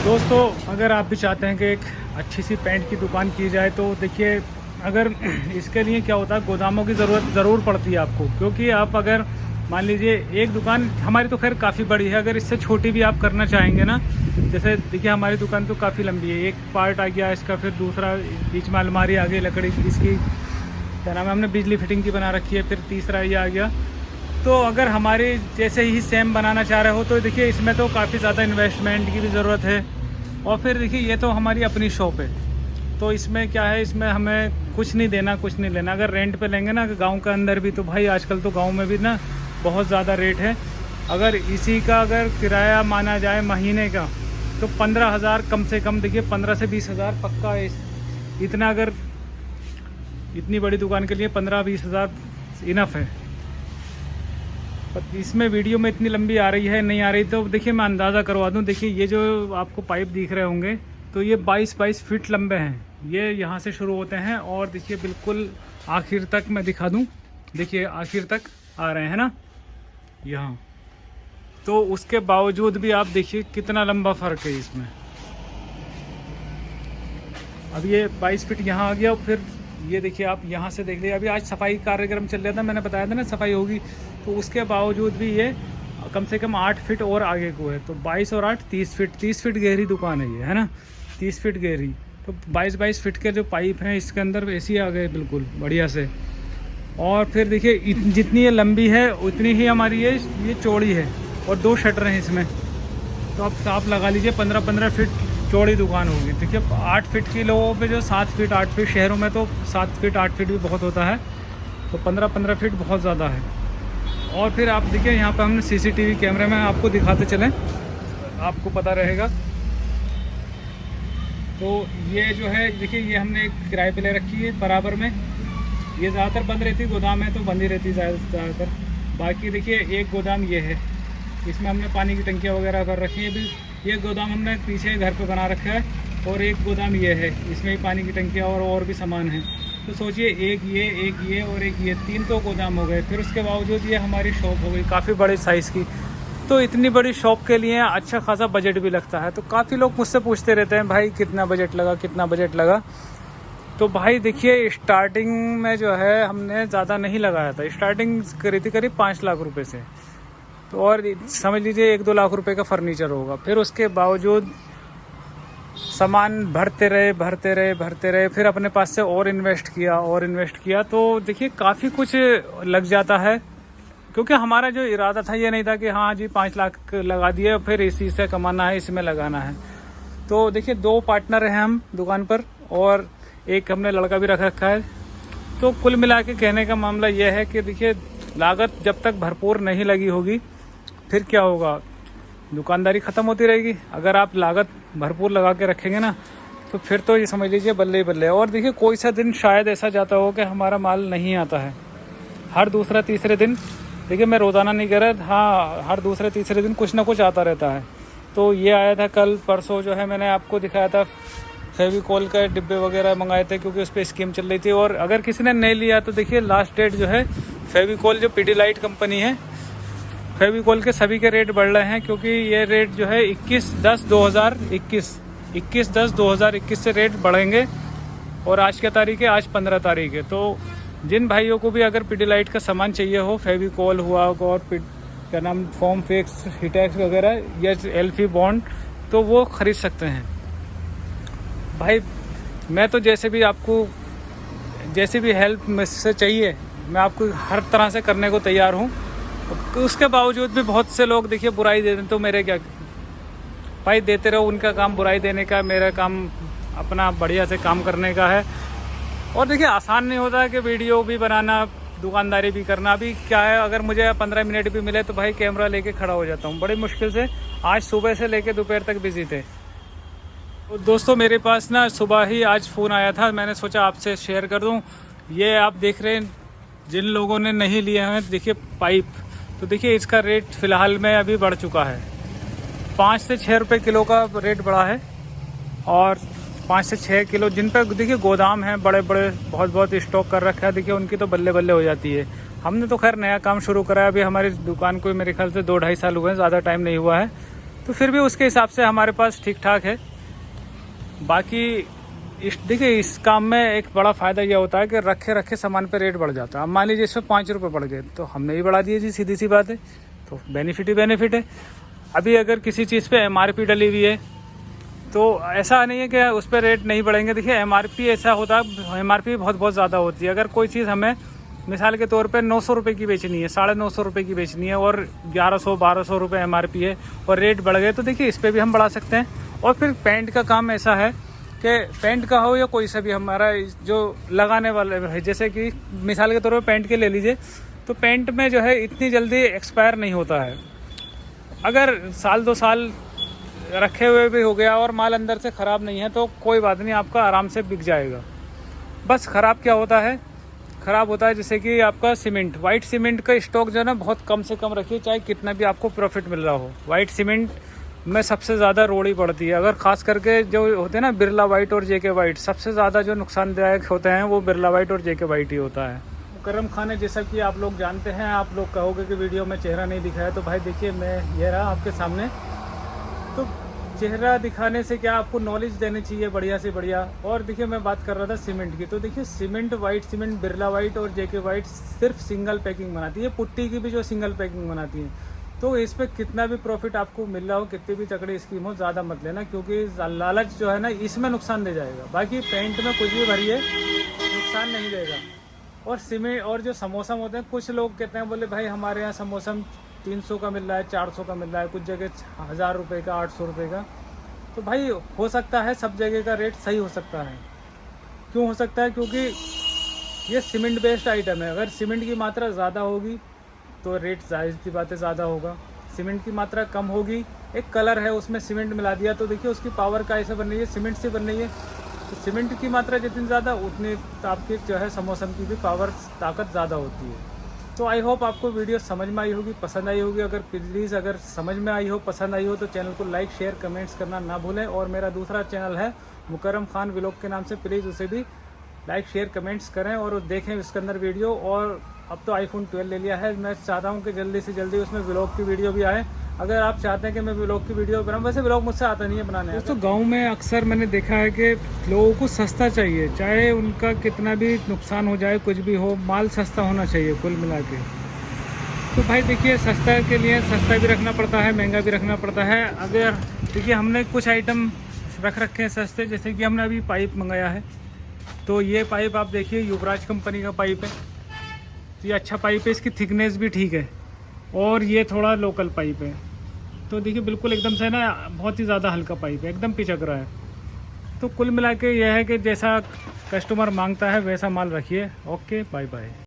दोस्तों, अगर आप भी चाहते हैं कि एक अच्छी सी पेंट की दुकान की जाए तो देखिए, अगर इसके लिए क्या होता है, गोदामों की ज़रूरत ज़रूर पड़ती है आपको। क्योंकि आप अगर मान लीजिए एक दुकान हमारी तो खैर काफ़ी बड़ी है, अगर इससे छोटी भी आप करना चाहेंगे ना, जैसे देखिए हमारी दुकान तो काफ़ी लंबी है। एक पार्ट आ गया इसका, फिर दूसरा बीच में अलमारी आ गई लकड़ी की, इसकी क्या नाम है, हमने बिजली फिटिंग की बना रखी है, फिर तीसरा ये आ गया। तो अगर हमारे जैसे ही सेम बनाना चाह रहे हो तो देखिए इसमें तो काफ़ी ज़्यादा इन्वेस्टमेंट की भी ज़रूरत है। और फिर देखिए ये तो हमारी अपनी शॉप है, तो इसमें क्या है, इसमें हमें कुछ नहीं देना कुछ नहीं लेना। अगर रेंट पे लेंगे ना गांव के अंदर भी, तो भाई आजकल तो गांव में भी ना बहुत ज़्यादा रेट है। अगर इसी का अगर किराया माना जाए महीने का, तो 15,000 कम से कम, देखिए 15 से 20,000 पक्का है। इतना अगर इतनी बड़ी दुकान के लिए 15-20,000 इनफ है। पर इसमें वीडियो में इतनी लंबी आ रही है नहीं आ रही, तो देखिए मैं अंदाज़ा करवा दूं। देखिए ये जो आपको पाइप दिख रहे होंगे, तो ये 22 फीट लंबे हैं। ये यहाँ से शुरू होते हैं और देखिए बिल्कुल आखिर तक मैं दिखा दूं। देखिए आखिर तक आ रहे हैं ना यहाँ। तो उसके बावजूद भी आप देखिए कितना लंबा फ़र्क है इसमें। अब ये 22 फीट यहाँ आ गया, फिर ये देखिए आप यहाँ से देख लीजिए। अभी आज सफाई कार्यक्रम चल रहा था, मैंने बताया था ना सफाई होगी, तो उसके बावजूद भी ये कम से कम 8 फीट और आगे को है। तो 22 और 8 30 फीट, 30 फीट गहरी दुकान है ये, है ना, 30 फीट गहरी। तो 22 फीट के जो पाइप हैं इसके अंदर ऐसे ही आ गए बिल्कुल बढ़िया से। और फिर देखिए जितनी ये लंबी है उतनी ही हमारी ये चौड़ी है, और 2 शटर हैं इसमें। तो अब आप लगा लीजिए 15-15 फीट चौड़ी दुकान होगी। देखिए 8 फीट की लोगों पे जो 7 फीट 8 फीट, शहरों में तो 7 फीट 8 फीट भी बहुत होता है, तो 15-15 फीट बहुत ज़्यादा है। और फिर आप देखिए यहाँ पे हमने सीसीटीवी कैमरे में आपको दिखाते चलें, आपको पता रहेगा। तो ये जो है देखिए, ये हमने एक किराए पे ले रखी है बराबर में। ये ज़्यादातर बंद रहती, गोदाम है तो बंद ही रहती ज़्यादातर। बाकी देखिए एक गोदाम ये है, इसमें हमने पानी की टंकियाँ वगैरह कर रखी है। ये गोदाम हमने पीछे घर पे बना रखा है, और एक गोदाम ये है, इसमें भी पानी की टंकियाँ और भी सामान है। तो सोचिए एक ये और एक ये, 3 तो गोदाम हो गए। फिर उसके बावजूद ये हमारी शॉप हो गई काफ़ी बड़े साइज़ की। तो इतनी बड़ी शॉप के लिए अच्छा खासा बजट भी लगता है। तो काफ़ी लोग मुझसे पूछते रहते हैं, भाई कितना बजट लगा, कितना बजट लगा। तो भाई देखिए स्टार्टिंग में जो है हमने ज़्यादा नहीं लगाया था, स्टार्टिंग करी थी करीब 5 लाख रुपए से। तो और समझ लीजिए 1-2 लाख रुपए का फर्नीचर होगा। फिर उसके बावजूद सामान भरते रहे, फिर अपने पास से और इन्वेस्ट किया। तो देखिए काफ़ी कुछ लग जाता है। क्योंकि हमारा जो इरादा था ये नहीं था कि हाँ जी 5 लाख लगा दिए फिर इसी से कमाना है, इसमें लगाना है। तो देखिए 2 पार्टनर हैं हम दुकान पर, और एक हमने लड़का भी रख रखा है। तो कुल मिला के कहने का मामला यह है कि देखिए लागत जब तक भरपूर नहीं लगी होगी, फिर क्या होगा, दुकानदारी ख़त्म होती रहेगी। अगर आप लागत भरपूर लगा के रखेंगे ना, तो फिर तो ये समझ लीजिए बल्ले ही बल्ले। और देखिए कोई सा दिन शायद ऐसा जाता हो कि हमारा माल नहीं आता है, हर दूसरा तीसरे दिन। देखिए मैं रोज़ाना नहीं कह रहा, हाँ हर दूसरे तीसरे दिन कुछ ना कुछ आता रहता है। तो ये आया था कल परसों, जो है मैंने आपको दिखाया था फेविकॉल के डिब्बे वगैरह मंगाए थे, क्योंकि उस पर स्कीम चल रही थी। और अगर किसी ने नहीं लिया तो देखिए लास्ट डेट जो है, फेविकॉल जो पीडीलाइट कंपनी है, फेविकॉल के सभी के रेट बढ़ रहे हैं। क्योंकि ये रेट जो है 21/10/2021 से रेट बढ़ेंगे। और आज क्या तारीख है, आज 15 तारीख है। तो जिन भाइयों को भी अगर पीडीलाइट का सामान चाहिए हो, फेविकॉल हुआ और क्या नाम फॉर्म फिक्स, हिटैक्स वगैरह, या एल्फी बॉन्ड, तो वो ख़रीद सकते हैं। भाई मैं तो जैसे भी हेल्प मुझसे चाहिए, मैं आपको हर तरह से करने को तैयार हूँ। उसके बावजूद भी बहुत से लोग देखिए बुराई देते हैं, तो मेरे क्या भाई, देते रहो, उनका काम बुराई देने का, मेरा काम अपना बढ़िया से काम करने का है। और देखिए आसान नहीं होता कि वीडियो भी बनाना, दुकानदारी भी करना। अभी क्या है, अगर मुझे 15 मिनट भी मिले तो भाई कैमरा लेके खड़ा हो जाता हूँ, बड़ी मुश्किल से। आज सुबह से लेके दोपहर तक बिजी थे। तो दोस्तों मेरे पास ना सुबह ही आज फ़ोन आया था, मैंने सोचा आपसे शेयर कर दूँ। ये आप देख रहे हैं, जिन लोगों ने नहीं लिए हैं देखिए पाइप, तो देखिए इसका रेट फ़िलहाल में अभी बढ़ चुका है। 5 से 6 रुपये किलो का रेट बढ़ा है। और 5 से 6 किलो जिन पर देखिए गोदाम हैं बड़े बड़े, बहुत स्टॉक कर रखा है, देखिए उनकी तो बल्ले बल्ले हो जाती है। हमने तो खैर नया काम शुरू करा है, अभी हमारी दुकान को मेरे ख्याल से 2-2.5 साल हुए हैं, ज़्यादा टाइम नहीं हुआ है। तो फिर भी उसके हिसाब से हमारे पास ठीक ठाक है। बाकी देखिए इस काम में एक बड़ा फ़ायदा यह होता है कि रखे रखे सामान पे रेट बढ़ जाता है। अब मान लीजिए इसमें 5 रुपये बढ़ गए तो हमने ही बढ़ा दिए जी, सीधी सी बात है। तो बेनिफिट ही बेनिफिट है। अभी अगर किसी चीज़ पे MRP डली हुई है तो ऐसा नहीं है कि उस पर रेट नहीं बढ़ेंगे। देखिए MRP ऐसा होता है, MRP बहुत ज़्यादा होती है। अगर कोई चीज़ हमें मिसाल के तौर पे 900 रुपये की बेचनी है, 950 रुपये की बेचनी है और 1100-1200 रुपये MRP है और रेट बढ़ गए तो देखिए इस पर भी हम बढ़ा सकते हैं। और फिर पेंट का काम ऐसा है कि पेंट का हो या कोई सा भी हमारा जो लगाने वाला है, जैसे कि मिसाल के तौर पर पेंट के ले लीजिए, तो पेंट में जो है इतनी जल्दी एक्सपायर नहीं होता है। अगर साल 2 साल रखे हुए भी हो गया और माल अंदर से ख़राब नहीं है तो कोई बात नहीं, आपका आराम से बिक जाएगा। बस ख़राब क्या होता है, ख़राब होता है जैसे कि आपका सीमेंट, वाइट सीमेंट का स्टॉक जो है ना बहुत कम से कम रखिए, चाहे कितना भी आपको प्रॉफिट मिल रहा हो। वाइट सीमेंट में सबसे ज़्यादा रोड़ी पड़ती है। अगर ख़ास करके जो होते हैं ना बिरला वाइट और JK वाइट, सबसे ज़्यादा जो नुकसानदायक होते हैं वो बिरला वाइट और JK वाइट ही होता है। मुकर्रम खान है, जैसा कि आप लोग जानते हैं, आप लोग कहोगे कि वीडियो में चेहरा नहीं दिखाया, तो भाई देखिए मैं ये रहा आपके सामने। तो चेहरा दिखाने से क्या, आपको नॉलेज देनी चाहिए बढ़िया से बढ़िया। और देखिए मैं बात कर रहा था सीमेंट की, तो देखिए cement, white cement, Birla white और JK वाइट सिर्फ सिंगल पैकिंग बनाती है। पुट्टी की भी जो सिंगल पैकिंग बनाती है, तो इस पर कितना भी प्रॉफिट आपको मिल रहा हो, कितनी भी तकड़ी स्कीम हो, ज़्यादा मत लेना, क्योंकि लालच जो है ना इसमें नुकसान दे जाएगा। बाकी पेंट में कुछ भी भरिए नुकसान नहीं देगा। और सीमेंट और जो समोसा होते हैं, कुछ लोग कहते हैं बोले भाई हमारे यहाँ समोसा 300 का मिल रहा है, 400 का मिल रहा है, कुछ जगह 1000 रुपये का, 800 रुपये का। तो भाई हो सकता है सब जगह का रेट सही हो सकता है। क्यों हो सकता है? क्योंकि ये सीमेंट बेस्ड आइटम है। अगर सीमेंट की मात्रा ज़्यादा होगी तो रेट जाहिर सी बात है ज़्यादा होगा। सीमेंट की मात्रा कम होगी, एक कलर है उसमें सीमेंट मिला दिया, तो देखिए उसकी पावर का ऐसे बन रही है, सीमेंट से बन रही है। तो सीमेंट की मात्रा जितनी ज़्यादा उतनी आपकी जो है समोसम की भी पावर, ताकत ज़्यादा होती है। तो आई होप आपको वीडियो समझ में आई होगी, पसंद आई होगी। अगर प्लीज़ अगर समझ में आई हो, पसंद आई हो, तो चैनल को लाइक, शेयर, कमेंट्स करना ना भूलें। और मेरा दूसरा चैनल है मुकर्रम खान व्लॉग के नाम से, प्लीज़ उसे भी लाइक, शेयर, कमेंट्स करें और देखें इसके अंदर वीडियो। और अब तो iPhone 12 ले लिया है, मैं चाहता हूँ कि जल्दी से जल्दी उसमें व्लॉग की वीडियो भी आए। अगर आप चाहते हैं कि मैं व्लॉग की वीडियो बनाऊँ, वैसे व्लॉग मुझसे आता नहीं है बनाने। दोस्तों गांव में अक्सर मैंने देखा है कि लोगों को सस्ता चाहिए, चाहे उनका कितना भी नुकसान हो जाए, कुछ भी हो, माल सस्ता होना चाहिए कुल मिला के। तो भाई देखिए सस्ता के लिए सस्ता भी रखना पड़ता है, महंगा भी रखना पड़ता है। अगर देखिए हमने कुछ आइटम रख रखे हैं सस्ते, जैसे कि हमने अभी पाइप मंगाया है, तो ये पाइप आप देखिए युवराज कंपनी का पाइप है। तो ये अच्छा पाइप है, इसकी थिकनेस भी ठीक है और ये थोड़ा लोकल पाइप है। तो देखिए बिल्कुल एकदम से ना बहुत ही ज़्यादा हल्का पाइप है, एकदम पिचक रहा है। तो कुल मिला के यह है कि जैसा कस्टमर मांगता है वैसा माल रखिए। Okay, bye bye.